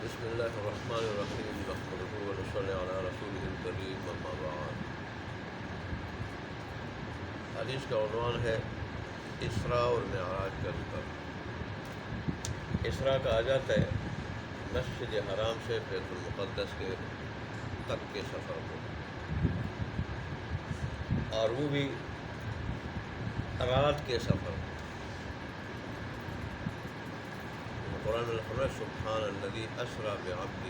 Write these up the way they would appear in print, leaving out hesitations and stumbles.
بسم اللہ الرحمن الرحیم نحمدہ ونصلی علی رسولہ الکریم اما بعد۔ حدیث کا عنوان ہے اسراء اور معراج کا ذکر۔ اسراء کہا جاتا ہے مسجد حرام سے بیت المقدس کے تک کے سفر کو، اور وہ بھی رات کے سفر کو۔ قرآن میں فرمایا سبحان الذی اسریٰ بعبدہ،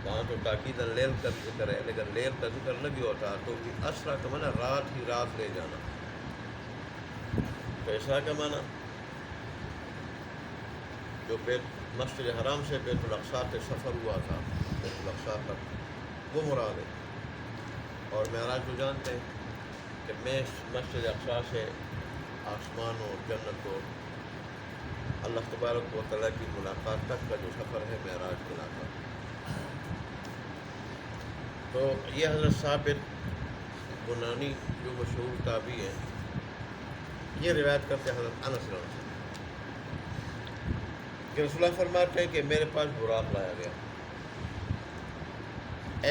وہاں تو تاکید لیل کا ذکر ہے، لیکن لیل کا ذکر نہ بھی ہوتا تو اسریٰ کا معنی رات ہی رات لے جانا۔ تو اسراء کا معنی جو مسجد حرام سے بیت الاقصیٰ سے سفر ہوا تھا، بیت الاقصیٰ تک، وہ مراد ہے۔ اور معراج کو جانتے ہیں کہ میں مسجد اقصیٰ سے آسمان و جنت و اللہ تبارک و تعالیٰ کی ملاقات تک کا جو سفر ہے معراج کہلاتا ہے۔ تو یہ حضرت ثابت بنانی جو مشہور تابعی ہیں، یہ روایت کرتے ہیں حضرت انس رضی اللہ عنہ کہ رسول اللہ فرماتے ہیں کہ میرے پاس براق لایا گیا،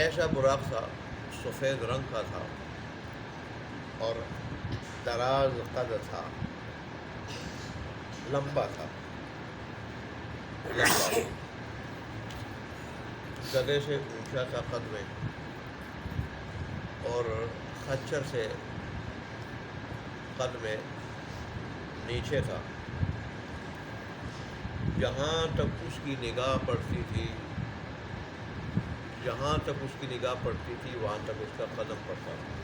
ایسا براق تھا سفید رنگ کا تھا اور دراز قد تھا، لمبا تھا، گدھے سے اونچا تھا قد میں، اور خچر سے قد میں نیچے تھا۔ جہاں تک اس کی نگاہ پڑتی تھی، جہاں تک اس کی نگاہ پڑتی تھی وہاں تک اس کا قدم پڑتا تھا۔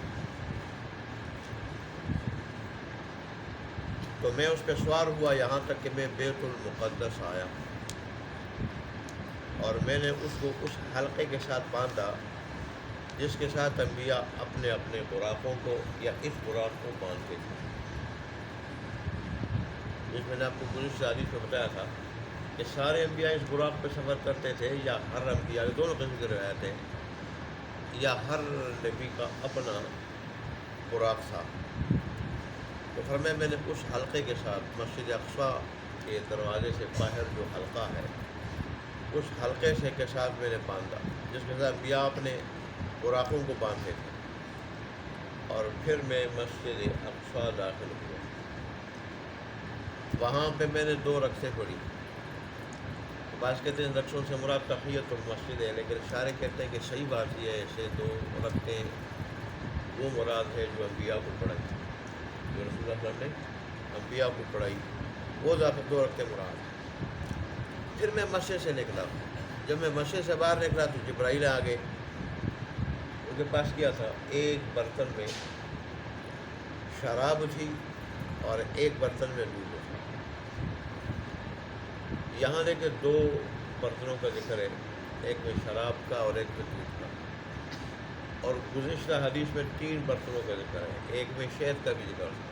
تو میں اس پہ سوار ہوا یہاں تک کہ میں بیت المقدس آیا، اور میں نے اس کو اس حلقے کے ساتھ باندھا جس کے ساتھ انبیاء اپنے اپنے براقوں کو یا اس براق کو باندھتے تھے۔ جس میں نے آپ کو گزشتہ حدیث میں بتایا تھا کہ سارے انبیاء اس براق پہ سفر کرتے تھے، یا ہر انبیاء، دونوں قسم کی روایتیں، یا ہر نبی کا اپنا براق تھا۔ تو فرمایا میں نے اس حلقے کے ساتھ مسجد اقصیٰ کے دروازے سے باہر جو حلقہ ہے اس حلقے سے کے ساتھ میں نے باندھا جس کے ساتھ انبیاء اپنے براقوں کو باندھتے تھے، اور پھر میں مسجد اقصیٰ داخل ہوا۔ وہاں پہ میں نے 2 رکعتیں پڑھی۔ بعض کہتے ہیں رکعتوں سے مراد تحیۃ المسجد ہے، لیکن سارے کہتے ہیں کہ صحیح بات یہ ہے اسے 2 رکعتیں وہ مراد ہے جو انبیاء کو پڑھائی، جو رسول اللہ صلی اللہ علیہ وسلم نے انبیاء کو پڑھائی، وہ 2 رکعتیں مراد۔ پھر میں مسجد سے نکلا۔ جب میں مسجد سے باہر نکلا تو جبرائیل آ گئے۔ ان کے پاس کیا تھا، ایک برتن میں شراب تھی اور ایک برتن میں دودھ تھا۔ یہاں لے کے 2 برتنوں کا ذکر ہے، ایک میں شراب کا اور ایک میں دودھ کا، اور گزشتہ حدیث میں 3 برتنوں کا ذکر ہے، ایک میں شہد کا بھی ذکر تھا۔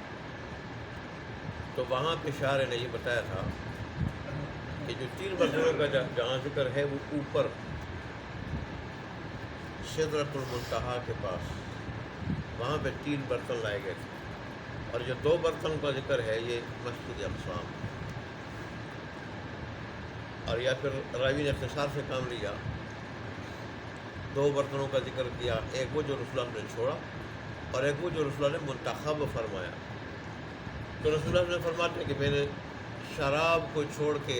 تو وہاں پہ شاعر نے یہ بتایا تھا کہ جو 3 برتنوں کا جہاں ذکر ہے وہ اوپر سدرۃ المنتہا کے پاس، وہاں پہ 3 برتن لائے گئے تھے، اور جو 2 برتن کا ذکر ہے یہ مسجد اقصیٰ۔ اور یا پھر راوی نے اختصار سے کام لیا، 2 برتنوں کا ذکر کیا، ایک وہ جو رسول اللہ نے چھوڑا اور ایک وہ جو رسول اللہ نے منتخب فرمایا۔ تو رسول اللہ نے فرماتے ہیں کہ میں نے شراب کو چھوڑ کے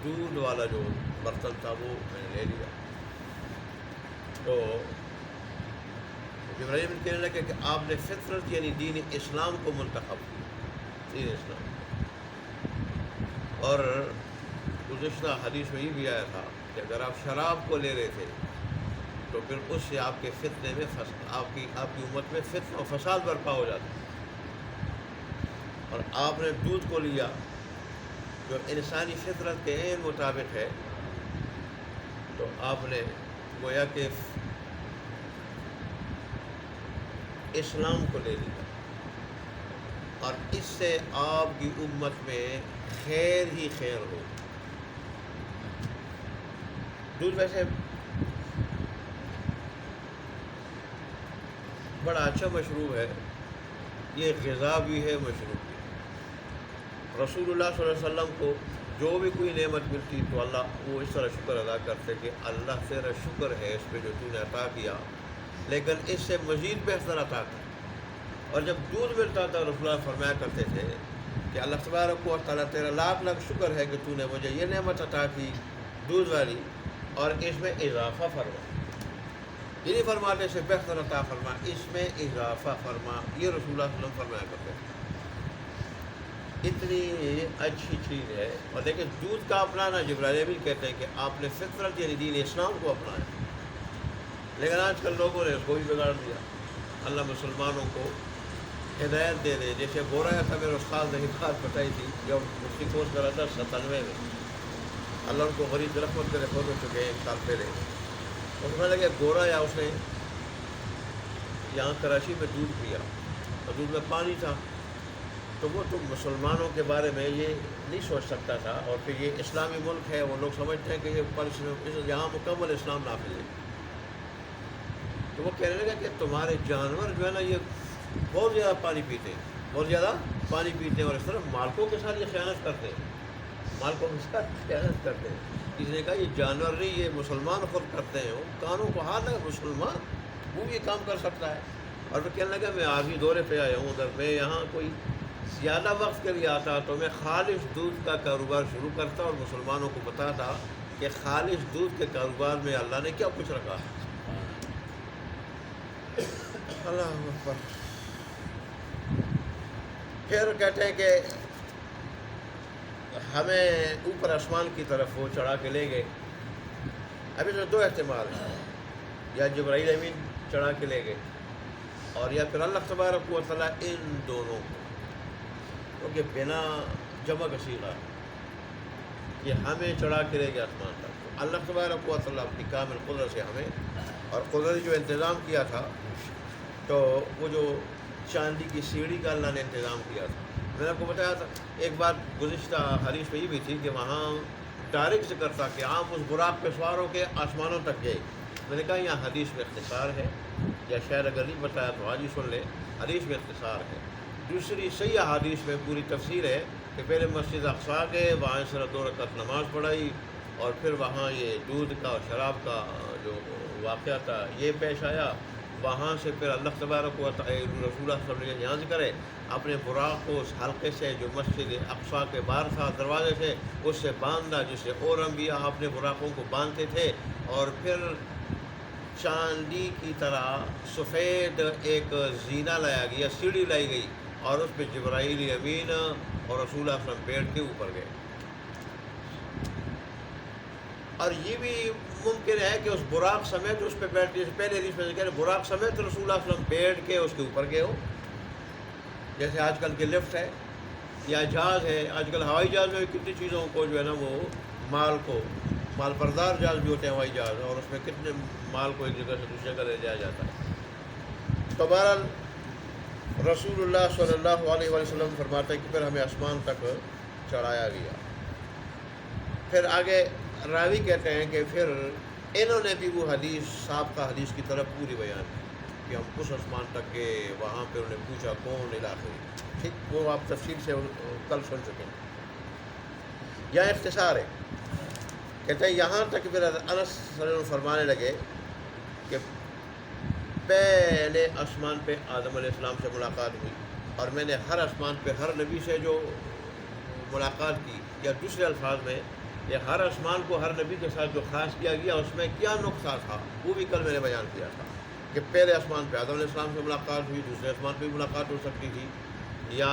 دودھ والا جو برتن تھا وہ میں نے لے لیا۔ تو جبرائیل کہنے لگے کہ آپ نے فطرت یعنی دین اسلام کو منتخب کیا، دین اسلام۔ اور گزشتہ حدیث میں یہ بھی آیا تھا کہ اگر آپ شراب کو لے رہے تھے تو پھر اس سے آپ کے فتنے میں آپ کی امت میں فتنہ و فساد برپا ہو جاتا، اور آپ نے دودھ کو لیا جو انسانی فطرت کے عین مطابق ہے، تو آپ نے گویا کہ اسلام کو لے لیا، اور اس سے آپ کی امت میں خیر ہی خیر ہو۔ دودھ ویسے بڑا اچھا مشروب ہے، یہ غذا بھی ہے، مشروب بھی ہے۔ رسول اللہ صلی اللہ علیہ وسلم کو جو بھی کوئی نعمت ملتی تو اللہ وہ اس طرح شکر ادا کرتے کہ اللہ تیرا شکر ہے اس پہ جو تو نے عطا کیا، لیکن اس سے مزید بہتر عطا کر۔ اور جب دودھ ملتا تھا رسول اللہ فرمایا کرتے تھے کہ اللہ تبارک و تعالیٰ تیرا لاکھ لاکھ شکر ہے کہ تو نے مجھے یہ نعمت عطا کی دودھ والی، اور اس میں اضافہ فرما، یہ نہیں فرماتے سے بہتر عطا فرما، اس میں اضافہ فرما، یہ رسول اللہ صلی اللہ علیہ وسلم فرمایا کرتے ہیں۔ اتنی اچھی چیز ہے۔ اور لیکن دودھ کا اپنانا، جبرائیل بھی کہتے ہیں کہ آپ نے فطرت یعنی دین اسلام کو اپنایا، لیکن آج کل لوگوں نے اس کو بھی بگاڑ دیا۔ اللہ مسلمانوں کو ہدایت دے دے۔ جیسے گورا تھا، میرے استاد نے بات بتائی تھی جب مفتی کورس کرا تھا 97 میں، اللہ ان کو غریب رحمت کرے، فوت ہو چکے ہیں 1 سال پہلے۔ اس میں لگے گورا یا اس نے یہاں کراچی میں دودھ پیا اور دودھ میں پانی تھا، تو وہ تو مسلمانوں کے بارے میں یہ نہیں سوچ سکتا تھا، اور پھر یہ اسلامی ملک ہے، وہ لوگ سمجھتے ہیں کہ یہ یہاں مکمل اسلام نافذ ہے۔ تو وہ کہنے لگا کہ تمہارے جانور جو ہے نا یہ بہت زیادہ پانی پیتے ہیں، بہت زیادہ پانی پیتے ہیں، اور اس طرح مالکوں کے ساتھ یہ خیانت کرتے ہیں، مالکوں کے ساتھ خیانت کرتے ہیں۔ کسی نے کہا یہ جانور نہیں، یہ مسلمان خود کرتے ہیں، وہ کانوں کو ہاتھ لگا، مسلمان وہ بھی یہ کام کر سکتا ہے۔ اور وہ کہنے لگا میں آج ہی دورے پہ آیا ہوں، اگر میں یہاں کوئی زیادہ وقت کے لیے آتا تو میں خالص دودھ کا کاروبار شروع کرتا اور مسلمانوں کو بتاتا کہ خالص دودھ کے کاروبار میں اللہ نے کیا کچھ رکھا۔ اللہ اکبر۔ پھر کہتے ہیں کہ ہمیں اوپر آسمان کی طرف وہ چڑھا کے لے گئے۔ ابھی تو 2 احتمال ہیں، یا جبرائیل امین چڑھا کے لے گئے، اور یا پھر اللہ تبارک و تعالیٰ ان دونوں کو، کیونکہ بنا جمع کا صیغہ کہ ہمیں چڑھا کے لے گئے آسمان تک، تو اللہ تبارک و تعالیٰ اپنی کامل قدرت سے ہمیں، اور قدرت جو انتظام کیا تھا تو وہ جو چاندی کی سیڑھی کا اللہ نے انتظام کیا تھا۔ میں نے آپ کو بتایا تھا ایک بار گزشتہ حدیث میں یہ بھی تھی کہ وہاں ڈائریکٹ ذکر تھا کہ آپ اس براق پہ سوار ہو کے آسمانوں تک گئے۔ میں نے کہا یہاں حدیث میں اختصار ہے، یا شاید اگر نہیں بتایا تو آج ہی سن لے، حدیث میں اختصار ہے۔ دوسری صحیح حدیث میں پوری تفسیر ہے کہ پہلے مسجد اقصیٰ گئے، وہاں اس طرح 2 رکعت نماز پڑھائی، اور پھر وہاں یہ دودھ کا اور شراب کا جو واقعہ تھا یہ پیش آیا۔ وہاں سے پھر اللہ تبارک و تعالیٰ رسول اللہ صلی اللہ علیہ وسلم یہاں ذکر ہے اپنے براق کو اس حلقے سے جو مسجد اقصیٰ کے باہر تھا دروازے سے، اس سے باندھا جس سے اور انبیاء اپنے براقوں کو باندھتے تھے، اور پھر چاندی کی طرح سفید ایک زینہ لایا گیا، سیڑھی لائی گئی، اور اس پہ جبرائیل امین اور رسول اللہ صلی اللہ علیہ وسلم بیٹھ کے اوپر گئے۔ اور یہ بھی ممکن ہے کہ اس براق سمیت اس پہ بیٹھ کے، پہلے حدیث میں ذکر ہے براق سمیت رسول اللہ صلی اللہ علیہ وسلم بیٹھ کے اس کے اوپر گئے ہو، جیسے آج کل کے لفٹ ہے یا جہاز ہے۔ آج کل ہوائی جہاز میں کتنی چیزوں کو جو ہے نا وہ مال بردار جہاز بھی ہوتے ہیں ہوائی جہاز، اور اس میں کتنے مال کو ایک جگہ سے دوسری جگہ لے جایا جاتا ہے۔ تو بہرحال رسول اللہ صلی اللہ علیہ وسلم فرماتے ہیں کہ پھر ہمیں آسمان تک چڑھایا گیا۔ پھر آگے راوی کہتے ہیں کہ پھر انہوں نے بھی وہ حدیث سابقہ حدیث کی طرف پوری بیان کی کہ ہم اس آسمان تک گئے، وہاں پہ انہوں نے پوچھا کون علاقے، ٹھیک وہ آپ تفصیل سے کل سن چکے ہیں۔ یہاں اختصار ہے، کہتے ہیں یہاں تک پھر انس صلی اللہ علیہ وسلم فرمانے لگے کہ پہلے آسمان پہ آدم علیہ السلام سے ملاقات ہوئی، اور میں نے ہر آسمان پہ ہر نبی سے جو ملاقات کی، یا دوسرے الفاظ میں یہ ہر آسمان کو ہر نبی کے ساتھ جو خاص کیا گیا اس میں کیا نقطہ تھا وہ بھی کل میں نے بیان کیا تھا کہ پہلے آسمان پہ آدم علیہ السلام سے ملاقات ہوئی، دوسرے آسمان پہ بھی ملاقات ہو سکتی تھی، یا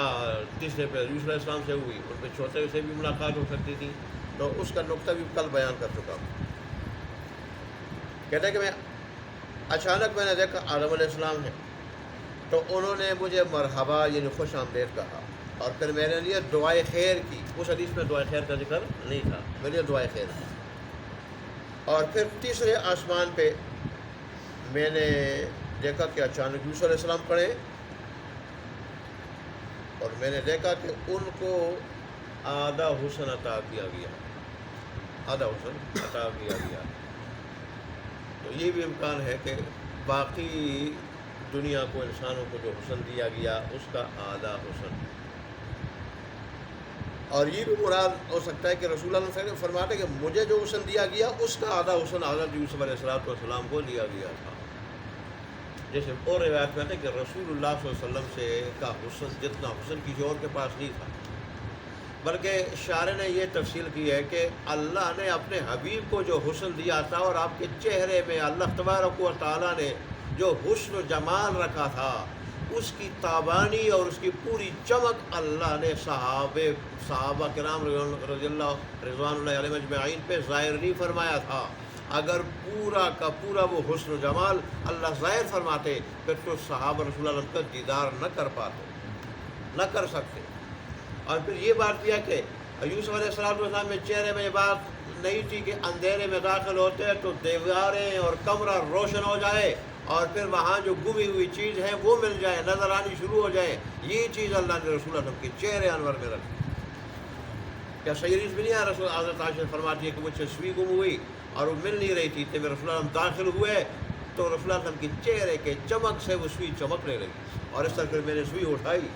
تیسرے پہ یوسف علیہ السلام سے ہوئی، ان پہ چوتھے سے بھی ملاقات ہو سکتی تھی، تو اس کا نقطہ بھی کل بیان کر چکا ہوں۔ کہتے ہیں کہ اچانک میں نے دیکھا آدم علیہ السلام ہے، تو انہوں نے مجھے مرحبا یعنی خوش آمدید کہا، اور پھر میرے لیے دعائے خیر کی۔ اس حدیث میں دعائے خیر کا ذکر نہیں تھا، میرے لیے دعائے خیر کی۔ اور پھر تیسرے آسمان پہ میں نے دیکھا کہ اچانک یوسف علیہ السلام کھڑے، اور میں نے دیکھا کہ ان کو آدھا حسن عطا کیا گیا، آدھا حسن عطا کیا گیا۔ تو یہ بھی امکان ہے کہ باقی دنیا کو، انسانوں کو جو حسن دیا گیا اس کا آدھا حسن۔ اور یہ بھی مراد ہو سکتا ہے کہ رسول اللہ صلی اللہ علیہ وسلم فرماتے کہ مجھے جو حسن دیا گیا اس کا آدھا حسن حضرت یوسف علیہ السلام کو دیا گیا تھا. جیسے اور روایت میں ہے کہ رسول اللہ صلی اللہ علیہ وسلم سے کا حسن جتنا حسن کسی اور کے پاس نہیں تھا، بلکہ شارع نے یہ تفصیل کی ہے کہ اللہ نے اپنے حبیب کو جو حسن دیا تھا اور آپ کے چہرے میں اللہ تبارک و تعالیٰ نے جو حسن و جمال رکھا تھا، اس کی تابانی اور اس کی پوری چمک اللہ نے صحابہ کرام رضی اللہ رضوان اللہ علیہ مجمعین پہ ظاہر نہیں فرمایا تھا. اگر پورا کا پورا وہ حسن و جمال اللہ ظاہر فرماتے پھر تو صحابہ رسول اللہ کا دیدار نہ کر پاتے، نہ کر سکتے. اور پھر یہ بات بھی ہے کہ یوسف علیہ السلام میں چہرے میں یہ بات نہیں تھی کہ اندھیرے میں داخل ہوتے تو دیواریں اور کمرہ روشن ہو جائے اور پھر وہاں جو گمی ہوئی چیز ہے وہ مل جائے، نظر آنی شروع ہو جائے. یہ چیز اللہ نے رسول اللہ کے چہرے انور میں رکھی. کیا صحیح حدیث بھی نہیں ہے؟ رسول حضرت عائشہ فرماتی ہے کہ مجھ سے سوئی گم ہوئی اور وہ مل نہیں رہی تھی، تو میں رسول اللہ داخل ہوئے تو رسول اللہ کے چہرے کے چمک سے وہ سوئی چمکنے لگی، اور اس طرح پھر میں نے سوئی اٹھائی.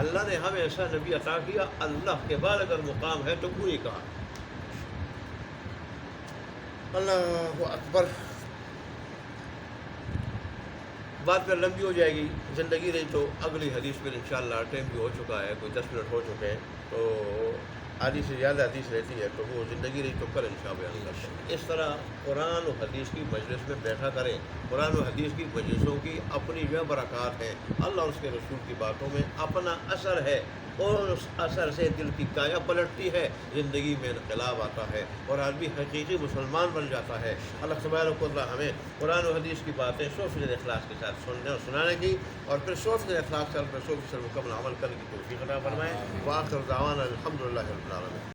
اللہ نے ہمیں ایسا نبی عطا کیا، اللہ کے بعد اگر مقام ہے تو پوری کہا. اللہ اکبر. بات پھر لمبی ہو جائے گی، زندگی رہی تو اگلی حدیث میں انشاءاللہ. ٹائم بھی ہو چکا ہے، کوئی 10 منٹ ہو چکے ہیں، تو آدھی سے زیادہ حدیث رہتی ہے تو وہ زندگی رہی تو کل انشاءاللہ بیان کرتے ہیں. اس طرح قرآن و حدیث کی مجلس میں بیٹھا کریں. قرآن و حدیث کی مجلسوں کی اپنی جو برکات ہیں، اللہ اور اس کے رسول کی باتوں میں اپنا اثر ہے، اور اس اثر سے دل کی کایا پلٹتی ہے، زندگی میں انقلاب آتا ہے اور آدمی حقیقی مسلمان بن جاتا ہے. اللہ تبارک و تعالی ہمیں قرآن و حدیث کی باتیں 100% اخلاص کے ساتھ سننے اور سنانے کی، اور پھر 100% اخلاص سے 100% مکمل عمل کرنے کی توفیق عطا فرمائے. وآخر دعوانا الحمدللہ رب العالمین.